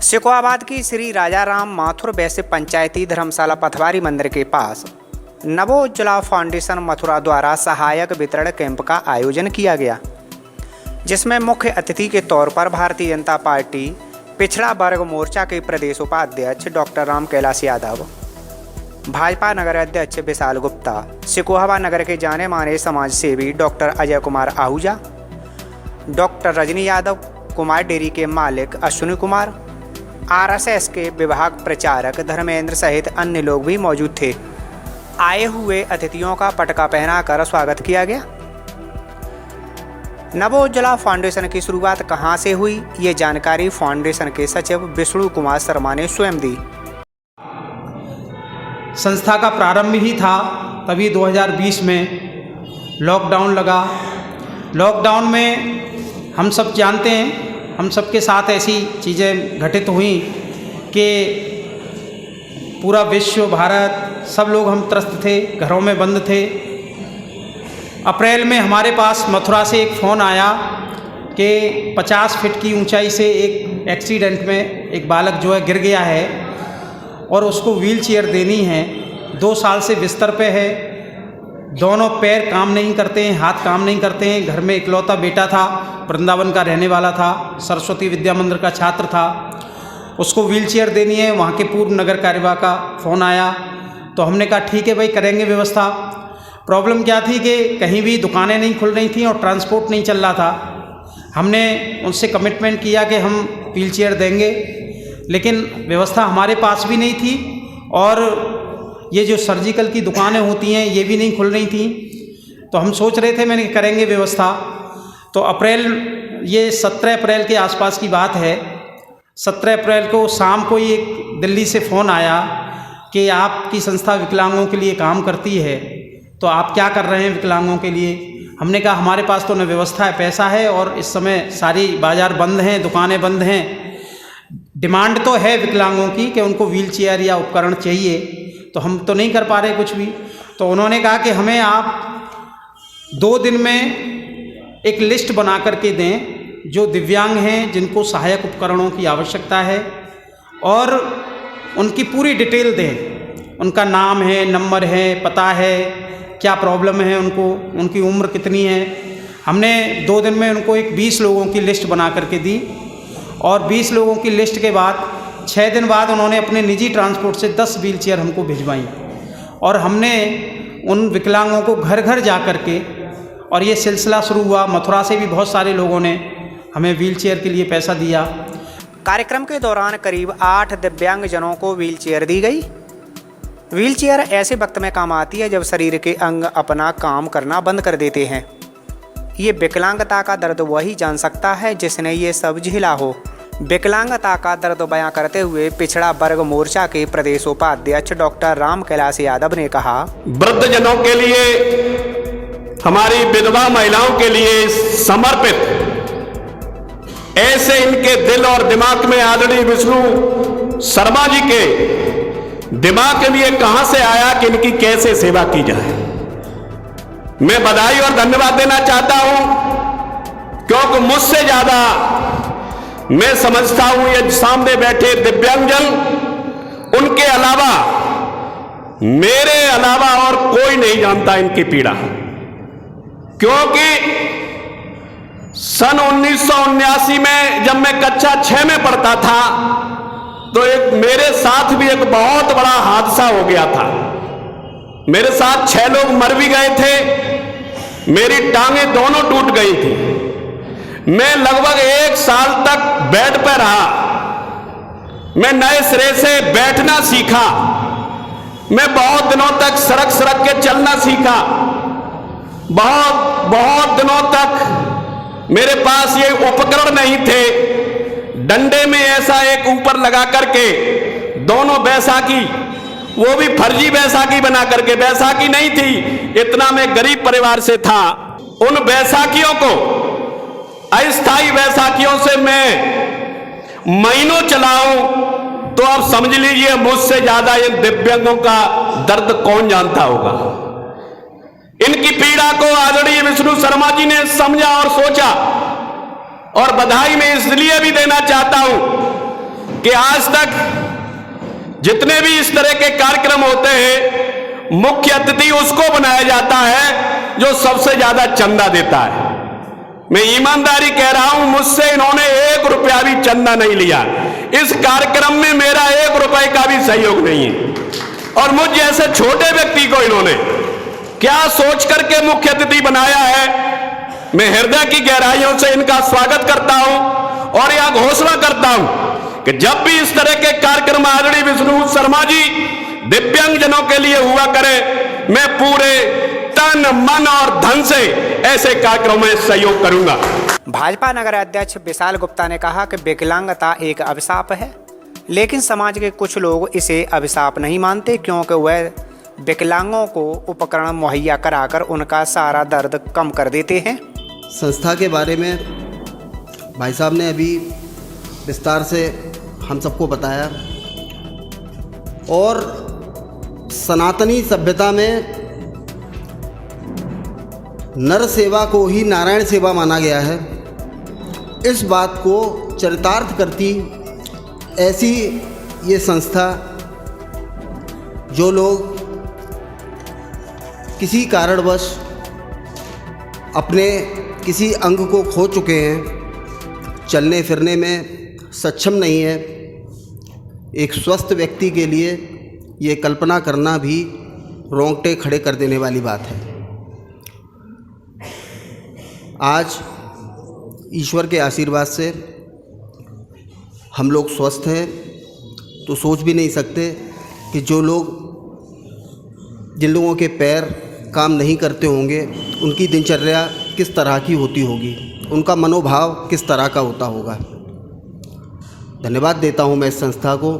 सिकोहाबाद की श्री राजाराम माथुर वैश्य पंचायती धर्मशाला पथवारी मंदिर के पास नवोज्ज्वला फाउंडेशन मथुरा द्वारा सहायक वितरण कैंप का आयोजन किया गया, जिसमें मुख्य अतिथि के तौर पर भारतीय जनता पार्टी पिछड़ा वर्ग मोर्चा के प्रदेश उपाध्यक्ष डॉक्टर राम कैलाश यादव, भाजपा नगर अध्यक्ष विशाल गुप्ता, सिकोहाबाद नगर के जाने माने समाज सेवी doctor Ajay Kumar Ahuja, doctor Rajni Yadav, Kumar dairy के मालिक अश्विनी कुमार, आरएसएस के विभाग प्रचारक धर्मेंद्र सहित अन्य लोग भी मौजूद थे। आए हुए अतिथियों का पटका पहनाकर स्वागत किया गया। नवोज्ज्वला फाउंडेशन की शुरुआत कहां से हुई, ये जानकारी फाउंडेशन के सचिव विष्णु कुमार शर्मा ने स्वयं दी। संस्था का प्रारंभ ही था, तभी 2020 में लॉकडाउन लगा। लॉकडाउन में हम सब जानते हैं, हम सबके साथ ऐसी चीज़ें घटित हुई कि पूरा विश्व, भारत, सब लोग हम त्रस्त थे, घरों में बंद थे। अप्रैल में हमारे पास मथुरा से एक फ़ोन आया कि 50 फीट की ऊंचाई से एक एक्सीडेंट में एक बालक जो है गिर गया है और उसको व्हील चेयर देनी है। 2 साल से बिस्तर पे है, दोनों पैर काम नहीं करते हैं, हाथ काम नहीं करते हैं। घर में इकलौता बेटा था, वृंदावन का रहने वाला था, सरस्वती विद्या मंदिर का छात्र था, उसको व्हील चेयर देनी है। वहाँ के पूर्व नगर कार्यवाह का फ़ोन आया तो हमने कहा ठीक है भाई, करेंगे व्यवस्था। प्रॉब्लम क्या थी कि कहीं भी दुकानें नहीं खुल रही थी और ट्रांसपोर्ट नहीं चल रहा था। हमने उनसे कमिटमेंट किया कि हम व्हील चेयर देंगे, लेकिन व्यवस्था हमारे पास भी नहीं थी और ये जो सर्जिकल की दुकानें होती हैं ये भी नहीं खुल रही थी। तो हम सोच रहे थे, मैंने करेंगे व्यवस्था। तो ये 17 अप्रैल के आसपास की बात है। 17 अप्रैल को शाम को ही एक दिल्ली से फ़ोन आया कि आपकी संस्था विकलांगों के लिए काम करती है, तो आप क्या कर रहे हैं विकलांगों के लिए। हमने कहा हमारे पास तो न व्यवस्था है, पैसा है, और इस समय सारी बाज़ार बंद हैं, दुकानें बंद हैं। डिमांड तो है विकलांगों की कि उनको व्हील चेयर या उपकरण चाहिए, तो हम तो नहीं कर पा रहे कुछ भी। तो उन्होंने कहा कि हमें आप 2 दिन में एक लिस्ट बना करके दें जो दिव्यांग हैं, जिनको सहायक उपकरणों की आवश्यकता है, और उनकी पूरी डिटेल दें। उनका नाम है, नंबर है, पता है, क्या प्रॉब्लम है उनको, उनकी उम्र कितनी है। हमने 2 दिन में उनको एक 20 लोगों की लिस्ट बना करके दी, और 20 लोगों की लिस्ट के बाद 6 दिन बाद उन्होंने अपने निजी ट्रांसपोर्ट से 10 व्हील चेयर हमको भिजवाई, और हमने उन विकलांगों को घर घर जा कर के, और ये सिलसिला शुरू हुआ। मथुरा से भी बहुत सारे लोगों ने हमें व्हील चेयर के लिए पैसा दिया। कार्यक्रम के दौरान करीब 8 दिव्यांग जनों को व्हील चेयर दी गई। व्हील चेयर ऐसे वक्त में काम आती है जब शरीर के अंग अपना काम करना बंद कर देते हैं। ये विकलांगता का दर्द वही जान सकता है जिसने ये सब झेला हो। विकलांगता का दर्द बयां करते हुए पिछड़ा वर्ग मोर्चा के प्रदेश उपाध्यक्ष डॉक्टर राम कैलाश यादव ने कहा, वृद्धजनों के लिए, हमारी विधवा महिलाओं के लिए समर्पित ऐसे इनके दिल और दिमाग में आदरणीय विष्णु शर्मा जी के दिमाग में ये कहां से आया कि इनकी कैसे सेवा की जाए। मैं बधाई और धन्यवाद देना चाहता हूं, क्योंकि मुझसे ज्यादा मैं समझता हूं ये सामने बैठे दिव्यांगजन, उनके अलावा, मेरे अलावा और कोई नहीं जानता इनकी पीड़ा। क्योंकि सन 1979 में जब मैं कक्षा 6 में पढ़ता था तो एक मेरे साथ भी एक बहुत बड़ा हादसा हो गया था। मेरे साथ 6 लोग मर भी गए थे, मेरी टांगें दोनों टूट गई थी। मैं लगभग 1 साल तक बेड पर रहा। मैं नए सिरे से बैठना सीखा। मैं बहुत दिनों तक सड़क सड़क के चलना सीखा। बहुत दिनों तक मेरे पास ये उपकरण नहीं थे। डंडे में ऐसा एक ऊपर लगा करके दोनों बैसाखी, वो भी फर्जी बैसाखी बना करके, बैसाखी नहीं थी, इतना मैं गरीब परिवार से था। उन बैसाखियों को, अस्थायी बैसाखियों से मैं महीनों चलाऊं तो आप समझ लीजिए मुझसे ज्यादा इन दिव्यांगों का दर्द कौन जानता होगा। इनकी पीड़ा को आदरणीय विष्णु शर्मा जी ने समझा और सोचा, और बधाई मैं इसलिए भी देना चाहता हूं कि आज तक जितने भी इस तरह के कार्यक्रम होते हैं, मुख्य अतिथि उसको बनाया जाता है जो सबसे ज्यादा चंदा देता है। मैं ईमानदारी कह रहा हूं, मुझसे इन्होंने 1 रुपया भी चंदा नहीं लिया। इस कार्यक्रम में मेरा 1 रुपए का भी सहयोग नहीं है। और मुझ जैसे छोटे व्यक्ति को इन्होंने क्या सोच करके मुख्य अतिथि बनाया है, मैं हृदय की गहराइयों से इनका स्वागत करता हूं और यह घोषणा करता हूं कि जब भी इस तरह के कार्यक्रम आदरणीय विष्णु शर्मा जी दिव्यांगजनों के लिए हुआ करे, मैं पूरे तन मन और धन से ऐसे कार्यक्रमों में सहयोग करूंगा। भाजपा नगर अध्यक्ष विशाल गुप्ता ने कहा कि विकलांगता एक अभिशाप है, लेकिन समाज के कुछ लोग इसे अभिशाप नहीं मानते, क्योंकि वह विकलांगों को उपकरण मुहैया कराकर उनका सारा दर्द कम कर देते हैं। संस्था के बारे में भाई साहब ने अभी विस्तार से हम सबको बताया और सनातनी सभ्यता में नर सेवा को ही नारायण सेवा माना गया है। इस बात को चरितार्थ करती ऐसी ये संस्था, जो लोग किसी कारणवश अपने किसी अंग को खो चुके हैं, चलने फिरने में सक्षम नहीं है, एक स्वस्थ व्यक्ति के लिए ये कल्पना करना भी रोंगटे खड़े कर देने वाली बात है। आज ईश्वर के आशीर्वाद से हम लोग स्वस्थ हैं, तो सोच भी नहीं सकते कि जो लोग, जिन लोगों के पैर काम नहीं करते होंगे, उनकी दिनचर्या किस तरह की होती होगी, उनका मनोभाव किस तरह का होता होगा। धन्यवाद देता हूं मैं इस संस्था को,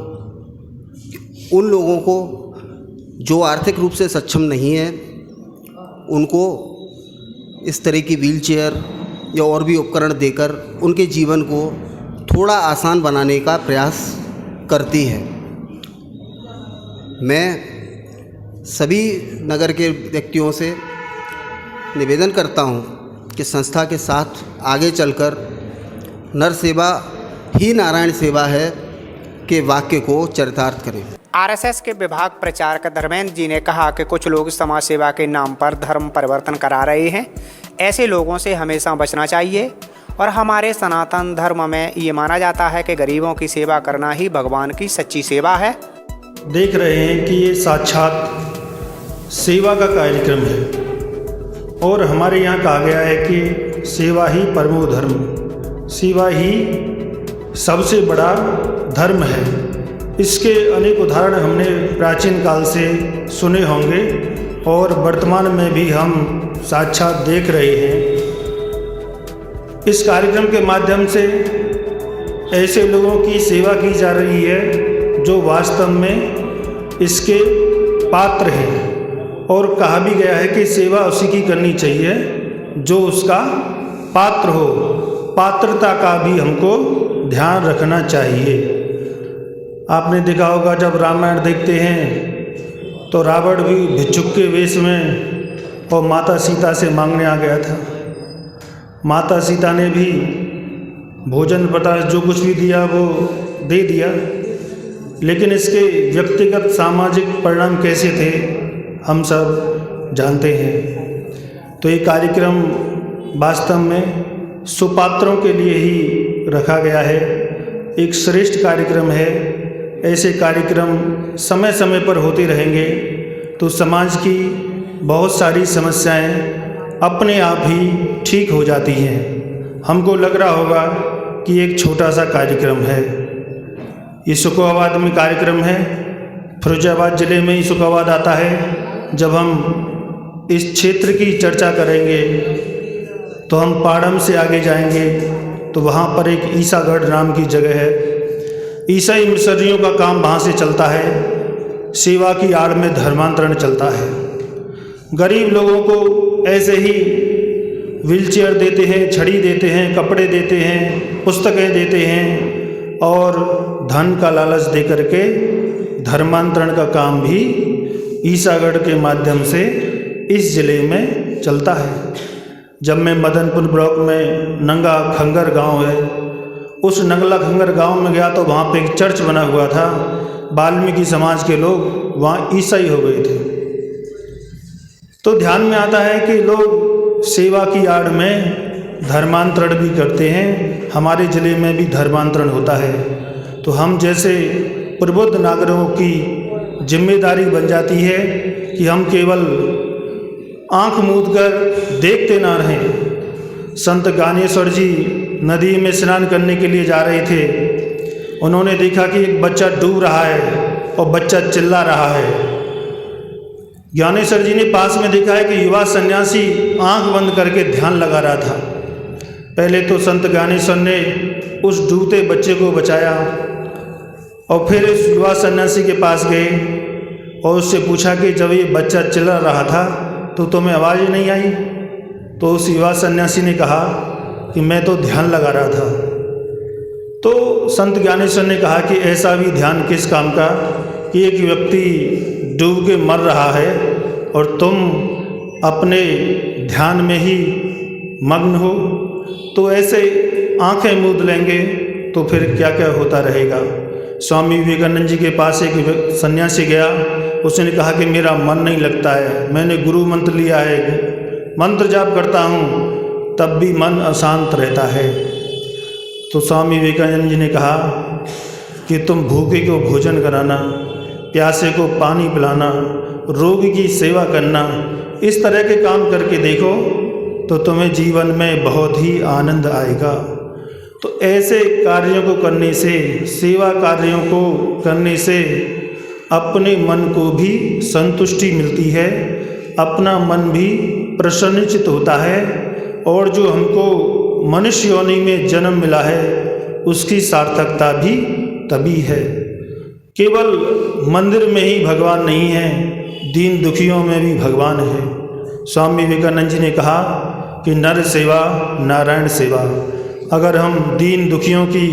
उन लोगों को जो आर्थिक रूप से सक्षम नहीं है, उनको इस तरह की व्हीलचेयर या और भी उपकरण देकर उनके जीवन को थोड़ा आसान बनाने का प्रयास करती है। मैं सभी नगर के व्यक्तियों से निवेदन करता हूं कि संस्था के साथ आगे चलकर नर सेवा ही नारायण सेवा है के वाक्य को चरितार्थ करें। आरएसएस के विभाग प्रचारक धर्मेंद्र जी ने कहा कि कुछ लोग समाज सेवा के नाम पर धर्म परिवर्तन करा रहे हैं। ऐसे लोगों से हमेशा बचना चाहिए और हमारे सनातन धर्म में ये माना जाता है कि गरीबों की सेवा करना ही भगवान की सच्ची सेवा है। देख रहे हैं कि ये साक्षात सेवा का कार्यक्रम है और हमारे यहाँ कहा गया है कि सेवा ही परमो धर्म, सेवा ही सबसे बड़ा धर्म है। इसके अनेक उदाहरण हमने प्राचीन काल से सुने होंगे और वर्तमान में भी हम साक्षात देख रहे हैं। इस कार्यक्रम के माध्यम से ऐसे लोगों की सेवा की जा रही है जो वास्तव में इसके पात्र हैं और कहा भी गया है कि सेवा उसी की करनी चाहिए जो उसका पात्र हो। पात्रता का भी हमको ध्यान रखना चाहिए। आपने देखा होगा जब रामायण देखते हैं तो रावण भी भिक्षुक के वेश में और माता सीता से मांगने आ गया था। माता सीता ने भी भोजन पदार्थ जो कुछ भी दिया वो दे दिया, लेकिन इसके व्यक्तिगत सामाजिक परिणाम कैसे थे हम सब जानते हैं। तो ये कार्यक्रम वास्तव में सुपात्रों के लिए ही रखा गया है, एक श्रेष्ठ कार्यक्रम है। ऐसे कार्यक्रम समय समय पर होते रहेंगे तो समाज की बहुत सारी समस्याएं अपने आप ही ठीक हो जाती हैं। हमको लग रहा होगा कि एक छोटा सा कार्यक्रम है। ये सुखोवाद में कार्यक्रम है, फिरोजाबाद ज़िले में ही सुखोवाद आता है। जब हम इस क्षेत्र की चर्चा करेंगे तो हम पाड़म से आगे जाएंगे तो वहाँ पर एक ईसागढ़ नाम की जगह है। ईसाई मिशनरियों का काम वहाँ से चलता है। सेवा की आड़ में धर्मांतरण चलता है। गरीब लोगों को ऐसे ही व्हीलचेयर देते हैं, छड़ी देते हैं, कपड़े देते हैं, पुस्तकें देते हैं और धन का लालच दे करके धर्मांतरण का काम भी ईसागढ़ के माध्यम से इस ज़िले में चलता है। जब मैं मदनपुर ब्लॉक में नंगा खंगर गांव है उस नगला खंगर गांव में गया तो वहाँ पे एक चर्च बना हुआ था। वाल्मीकि समाज के लोग वहाँ ईसाई हो गए थे। तो ध्यान में आता है कि लोग सेवा की आड़ में धर्मांतरण भी करते हैं। हमारे ज़िले में भी धर्मांतरण होता है। तो हम जैसे प्रबुद्ध नागरिकों की जिम्मेदारी बन जाती है कि हम केवल आंख मूंद कर देखते ना रहें। संत ज्ञानेश्वर जी नदी में स्नान करने के लिए जा रहे थे। उन्होंने देखा कि एक बच्चा डूब रहा है और बच्चा चिल्ला रहा है। ज्ञानेश्वर जी ने पास में देखा है कि युवा सन्यासी आंख बंद करके ध्यान लगा रहा था। पहले तो संत ज्ञानेश्वर ने उस डूबते बच्चे को बचाया और फिर इस युवा सन्यासी के पास गए और उससे पूछा कि जब ये बच्चा चिल्ला रहा था तो तुम्हें आवाज़ ही नहीं आई? तो उस युवा सन्यासी ने कहा कि मैं तो ध्यान लगा रहा था। तो संत ज्ञानेश्वर ने कहा कि ऐसा भी ध्यान किस काम का कि एक व्यक्ति डूब के मर रहा है और तुम अपने ध्यान में ही मग्न हो। तो ऐसे आंखें मूंद लेंगे तो फिर क्या क्या होता रहेगा। स्वामी विवेकानंद जी के पास एक सन्यासी गया। उसने कहा कि मेरा मन नहीं लगता है, मैंने गुरु मंत्र लिया है, मंत्र जाप करता हूँ तब भी मन अशांत रहता है। तो स्वामी विवेकानंद जी ने कहा कि तुम भूखे को भोजन कराना, प्यासे को पानी पिलाना, रोगी की सेवा करना, इस तरह के काम करके देखो तो तुम्हें जीवन में बहुत ही आनंद आएगा। तो ऐसे कार्यों को करने से, सेवा कार्यों को करने से अपने मन को भी संतुष्टि मिलती है, अपना मन भी प्रसन्नचित होता है और जो हमको मनुष्य योनि में जन्म मिला है उसकी सार्थकता भी तभी है। केवल मंदिर में ही भगवान नहीं है, दीन दुखियों में भी भगवान है। स्वामी विवेकानंद जी ने कहा कि नर सेवा नारायण सेवा। अगर हम दीन दुखियों की,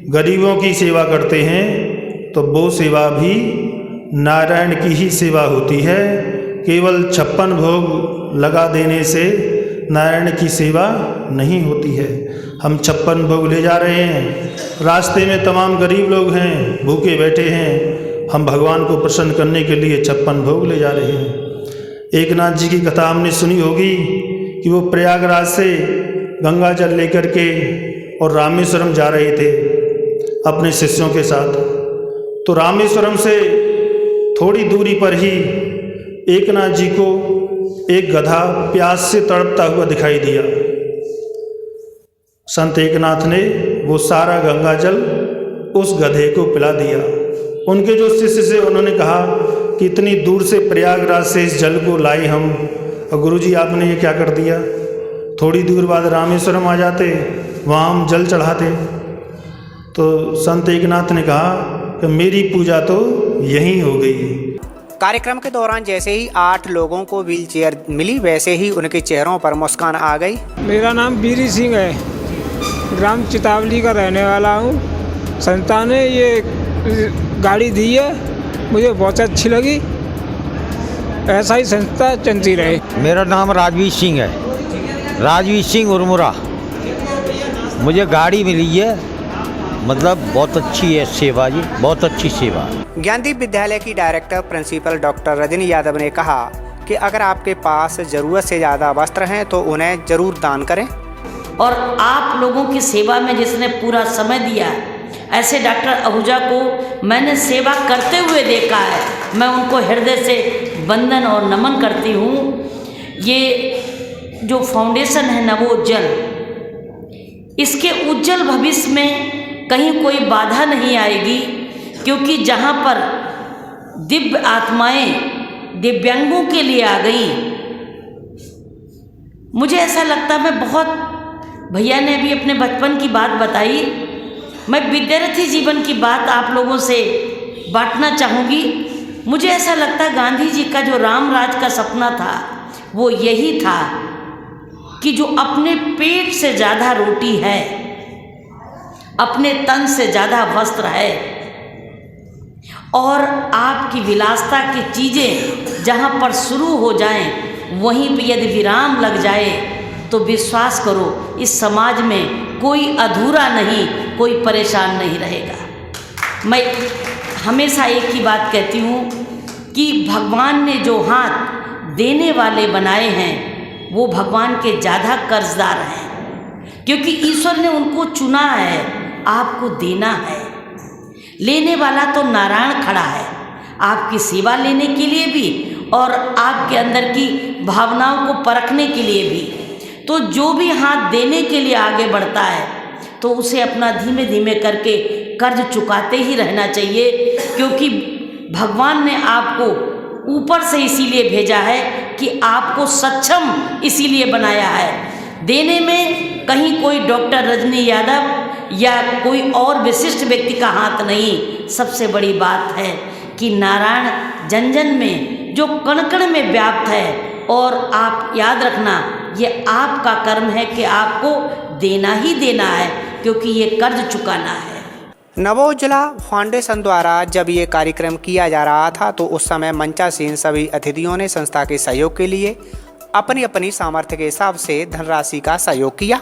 गरीबों की सेवा करते हैं तो वो सेवा भी नारायण की ही सेवा होती है। केवल 56 भोग लगा देने से नारायण की सेवा नहीं होती है। हम 56 भोग ले जा रहे हैं, रास्ते में तमाम गरीब लोग हैं, भूखे बैठे हैं, हम भगवान को प्रसन्न करने के लिए 56 भोग ले जा रहे हैं। एकनाथ जी की कथा हमने सुनी होगी कि वो प्रयागराज से गंगा जल लेकर के और रामेश्वरम जा रहे थे अपने शिष्यों के साथ। तो रामेश्वरम से थोड़ी दूरी पर ही एकनाथ जी को एक गधा प्यास से तड़पता हुआ दिखाई दिया। संत एकनाथ ने वो सारा गंगा जल उस गधे को पिला दिया। उनके जो शिष्य से उन्होंने कहा कि इतनी दूर से प्रयागराज से इस जल को लाए हम, और गुरुजी आपने ये क्या कर दिया? थोड़ी दूर बाद रामेश्वरम आ जाते, वहाँ हम जल चढ़ाते। तो संत एकनाथ ने कहा कि मेरी पूजा तो यहीं हो गई। कार्यक्रम के दौरान जैसे ही 8 लोगों को व्हीलचेयर मिली वैसे ही उनके चेहरों पर मुस्कान आ गई। मेरा नाम बीरी सिंह है, ग्राम चितावली का रहने वाला हूँ। संस्था ने ये गाड़ी दी है, मुझे बहुत अच्छी लगी। ऐसा ही संस्था चलती रहे। मेरा नाम राजवीर सिंह है, राजवीर सिंह उर्मुरा। मुझे गाड़ी मिली है, मतलब बहुत अच्छी है सेवा जी, बहुत अच्छी सेवा। ज्ञानदीप विद्यालय की director principal doctor Rajni Yadav ने कहा कि अगर आपके पास ज़रूरत से ज़्यादा वस्त्र हैं तो उन्हें ज़रूर दान करें। और आप लोगों की सेवा में जिसने पूरा समय दिया, ऐसे डॉक्टर आहूजा को मैंने सेवा करते हुए देखा है। मैं उनको हृदय से वंदन और नमन करती हूँ। ये जो फाउंडेशन है नवोज्जल, इसके उज्जवल भविष्य में कहीं कोई बाधा नहीं आएगी, क्योंकि जहाँ पर दिव्य आत्माएं दिव्यांगों के लिए आ गई, मुझे ऐसा लगता, मैं बहुत, भैया ने भी अपने बचपन की बात बताई, मैं विद्यार्थी जीवन की बात आप लोगों से बांटना चाहूँगी। मुझे ऐसा लगता गांधी जी का जो राम राज का सपना था वो यही था कि जो अपने पेट से ज़्यादा रोटी है, अपने तन से ज़्यादा वस्त्र है, और आपकी विलासता की चीज़ें जहाँ पर शुरू हो जाएं वहीं पे यदि विराम लग जाए तो विश्वास करो इस समाज में कोई अधूरा नहीं, कोई परेशान नहीं रहेगा। मैं हमेशा एक ही बात कहती हूँ कि भगवान ने जो हाथ देने वाले बनाए हैं वो भगवान के ज़्यादा कर्जदार हैं, क्योंकि ईश्वर ने उनको चुना है, आपको देना है। लेने वाला तो नारायण खड़ा है आपकी सेवा लेने के लिए भी और आपके अंदर की भावनाओं को परखने के लिए भी। तो जो भी हाथ देने के लिए आगे बढ़ता है तो उसे अपना धीमे धीमे करके कर्ज चुकाते ही रहना चाहिए, क्योंकि भगवान ने आपको ऊपर से इसीलिए भेजा है कि आपको सक्षम इसीलिए बनाया है। देने में कहीं कोई डॉक्टर रजनी यादव या कोई और विशिष्ट व्यक्ति का हाथ नहीं। सबसे बड़ी बात है कि नारायण जन जन में जो कण कण में व्याप्त है, और आप याद रखना ये आपका कर्म है कि आपको देना ही देना है, क्योंकि ये कर्ज चुकाना है। नवोज्ज्वला फाउंडेशन द्वारा जब ये कार्यक्रम किया जा रहा था तो उस समय मंचासीन सभी अतिथियों ने संस्था के सहयोग के लिए अपनी अपनी सामर्थ्य के हिसाब से धनराशि का सहयोग किया।